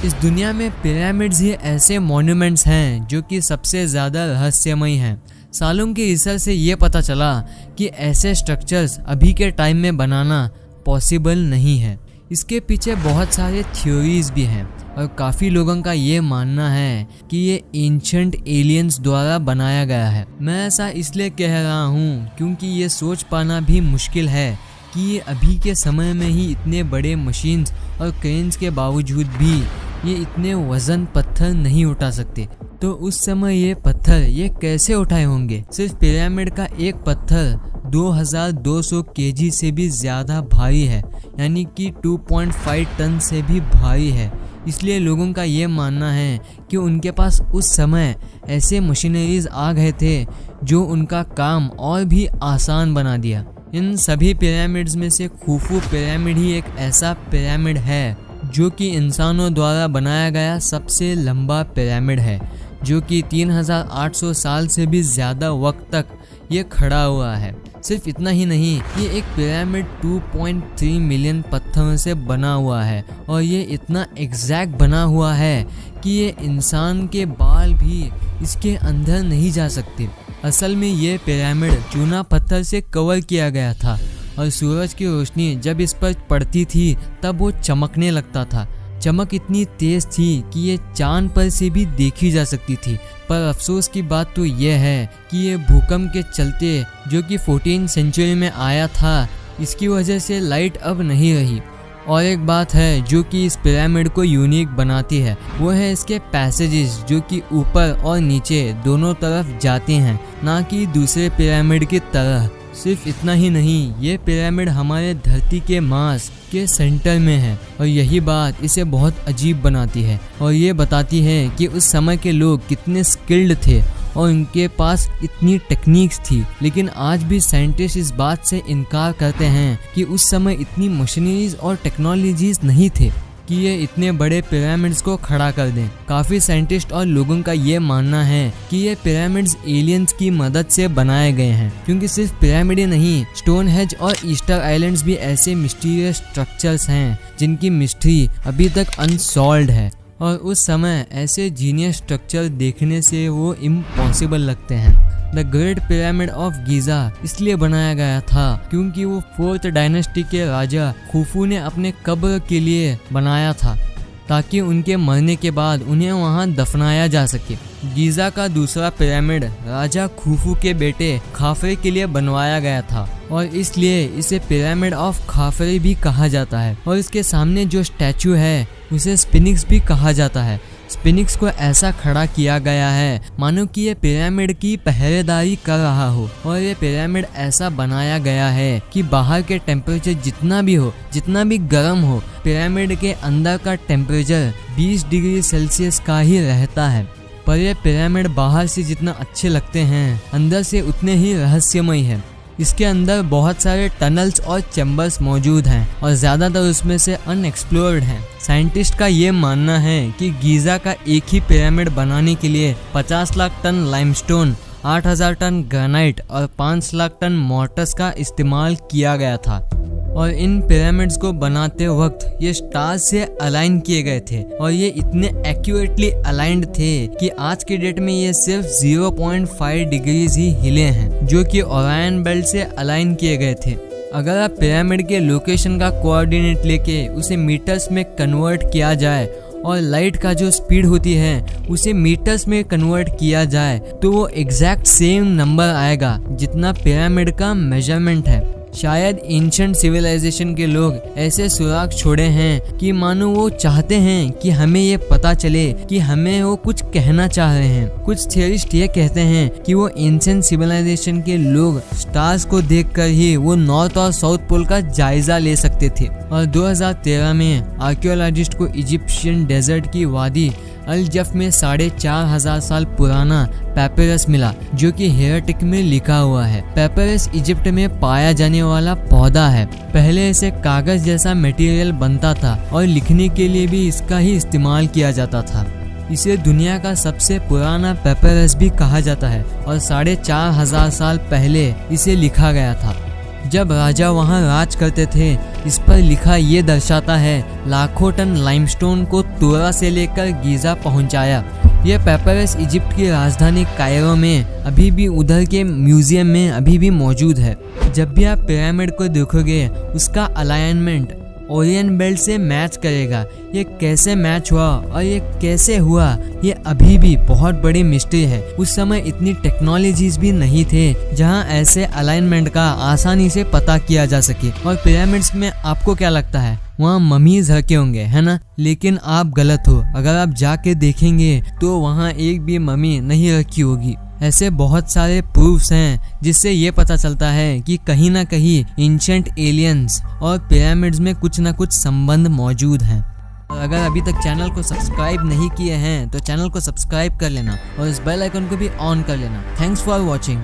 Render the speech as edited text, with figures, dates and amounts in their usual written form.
इस दुनिया में पिरामिड्स ही ऐसे मॉन्यूमेंट्स हैं जो कि सबसे ज़्यादा रहस्यमय हैं। सालों के रिसर्च से ये पता चला कि ऐसे स्ट्रक्चर्स अभी के टाइम में बनाना पॉसिबल नहीं है। इसके पीछे बहुत सारे थ्योरीज भी हैं और काफ़ी लोगों का ये मानना है कि ये एंशिएंट एलियंस द्वारा बनाया गया है। मैं ऐसा इसलिए कह रहा हूँ क्योंकि ये सोच पाना भी मुश्किल है कि ये अभी के समय में ही इतने बड़े मशीन्स और क्रेन्स के बावजूद भी ये इतने वजन पत्थर नहीं उठा सकते। तो उस समय ये पत्थर ये कैसे उठाए होंगे? सिर्फ पिरामिड का एक पत्थर 2200 केजी से भी ज़्यादा भारी है, यानी कि 2.5 टन से भी भारी है। इसलिए लोगों का ये मानना है कि उनके पास उस समय ऐसे मशीनरीज आ गए थे जो उनका काम और भी आसान बना दिया। इन सभी पिरामिड्स में से खुफू पिरामिड ही एक ऐसा पिरामिड है जो कि इंसानों द्वारा बनाया गया सबसे लंबा पिरामिड है, जो कि 3800 साल से भी ज़्यादा वक्त तक ये खड़ा हुआ है। सिर्फ इतना ही नहीं, ये एक पिरामिड 2.3 मिलियन पत्थरों से बना हुआ है और ये इतना एग्जैक्ट बना हुआ है कि ये इंसान के बाल भी इसके अंदर नहीं जा सकते। असल में ये पिरामिड चूना पत्थर से कवर किया गया था और सूरज की रोशनी जब इस पर पड़ती थी तब वो चमकने लगता था। चमक इतनी तेज थी कि ये चांद पर से भी देखी जा सकती थी। पर अफसोस की बात तो यह है कि ये भूकंप के चलते जो कि 14वीं सेंचुरी में आया था, इसकी वजह से लाइट अब नहीं रही। और एक बात है जो कि इस पिरामिड को यूनिक बनाती है, वो है इसके पैसेजेस जो कि ऊपर और नीचे दोनों तरफ जाते हैं, ना कि दूसरे पिरामिड की तरह। सिर्फ इतना ही नहीं, ये पिरामिड हमारे धरती के मास के सेंटर में है और यही बात इसे बहुत अजीब बनाती है और ये बताती है कि उस समय के लोग कितने स्किल्ड थे और उनके पास इतनी टेक्निक्स थी। लेकिन आज भी साइंटिस्ट इस बात से इनकार करते हैं कि उस समय इतनी मशीनरीज और टेक्नोलॉजीज नहीं थे कि ये इतने बड़े पिरामिड्स को खड़ा कर दें। काफ़ी साइंटिस्ट और लोगों का ये मानना है कि ये पिरामिड्स एलियंस की मदद से बनाए गए हैं, क्योंकि सिर्फ पिरामिड ही नहीं, स्टोनहेंज और ईस्टर आइलैंड्स भी ऐसे मिस्टीरियस स्ट्रक्चर्स हैं जिनकी मिस्ट्री अभी तक अनसॉल्व्ड है और उस समय ऐसे जीनियस स्ट्रक्चर देखने से वो इम्पॉसिबल लगते हैं। The great pyramid of Giza इसलिए बनाया गया था क्योंकि वो 4th डायनेस्टी के राजा खुफू ने अपने कब्र के लिए बनाया था, ताकि उनके मरने के बाद उन्हें वहां दफनाया जा सके। गीज़ा का दूसरा पिरामिड राजा खुफू के बेटे खाफरे के लिए बनवाया गया था और इसलिए इसे पिरामिड ऑफ खाफरे भी कहा जाता है। और इसके सामने जो स्टैचू है उसे स्फिंक्स भी कहा जाता है। स्फिंक्स को ऐसा खड़ा किया गया है मानो कि ये पिरामिड की पहरेदारी कर रहा हो और ये पिरामिड ऐसा बनाया गया है कि बाहर के टेम्परेचर जितना भी गर्म हो, पिरामिड के अंदर का टेम्परेचर 20 डिग्री सेल्सियस का ही रहता है। पर ये पिरामिड बाहर से जितना अच्छे लगते हैं, अंदर से उतने ही रहस्यमय है। इसके अंदर बहुत सारे टनल्स और चैम्बर्स मौजूद हैं और ज़्यादातर उसमें से अनएक्सप्लोर्ड हैं। साइंटिस्ट का ये मानना है कि गीज़ा का एक ही पिरामिड बनाने के लिए 50 lakh ton limestone, 8000 ton granite और 5 लाख टन मोर्टर्स का इस्तेमाल किया गया था। और इन पिरामिड्स को बनाते वक्त ये स्टार्स से अलाइन किए गए थे और ये इतने एक्यूरेटली अलाइंड थे कि आज के डेट में ये सिर्फ 0.5 डिग्रीज ही हिले हैं, जो कि ओरायन बेल्ट से अलाइन किए गए थे। अगर आप पिरामिड के लोकेशन का कोऑर्डिनेट लेके उसे मीटर्स में कन्वर्ट किया जाए और लाइट का जो स्पीड होती है उसे मीटर्स में कन्वर्ट किया जाए तो वो एग्जैक्ट सेम नंबर आएगा जितना पिरामिड का मेजरमेंट है। शायद एंशिएंट सिविलाइजेशन के लोग ऐसे सुराग छोड़े हैं कि मानो वो चाहते हैं कि हमें ये पता चले कि हमें वो कुछ कहना चाह रहे हैं। कुछ थियरिस्ट ये कहते हैं कि वो एंशिएंट सिविलाइजेशन के लोग स्टार्स को देखकर ही वो नॉर्थ और साउथ पोल का जायजा ले सकते थे। और 2013 में आर्कियोलॉजिस्ट को इजिप्शियन डेजर्ट की वादी अल जफ में 4500 साल पुराना पेपरस मिला, जो कि हियराटिक में लिखा हुआ है। पेपरस इजिप्ट में पाया जाने वाला पौधा है। पहले इसे कागज जैसा मटेरियल बनता था और लिखने के लिए भी इसका ही इस्तेमाल किया जाता था। इसे दुनिया का सबसे पुराना पेपरस भी कहा जाता है और 4500 साल पहले इसे लिखा गया था। जब राजा वहां राज करते थे। इस पर लिखा ये दर्शाता है लाखों टन लाइमस्टोन को तोरा से लेकर गीजा पहुंचाया। ये पेपरस इजिप्ट की राजधानी कायरो में अभी भी उधर के म्यूजियम में अभी भी मौजूद है। जब भी आप पिरामिड को देखोगे उसका अलाइनमेंट ओरियन बेल्ट से मैच करेगा। ये कैसे मैच हुआ और ये कैसे हुआ, ये अभी भी बहुत बड़ी मिस्ट्री है। उस समय इतनी टेक्नोलॉजीज भी नहीं थे जहां ऐसे अलाइनमेंट का आसानी से पता किया जा सके। और पिरामिड्स में आपको क्या लगता है वहाँ ममीज रखे होंगे, है ना? लेकिन आप गलत हो। अगर आप जाके देखेंगे तो वहाँ एक भी ममी नहीं रखी होगी। ऐसे बहुत सारे प्रूफ्स हैं जिससे ये पता चलता है कि कहीं ना कहीं एंशिएंट एलियंस और पिरामिड्स में कुछ ना कुछ संबंध मौजूद हैं। और अगर अभी तक चैनल को सब्सक्राइब नहीं किए हैं तो चैनल को सब्सक्राइब कर लेना और इस बेल आइकन को भी ऑन कर लेना। Thanks for watching.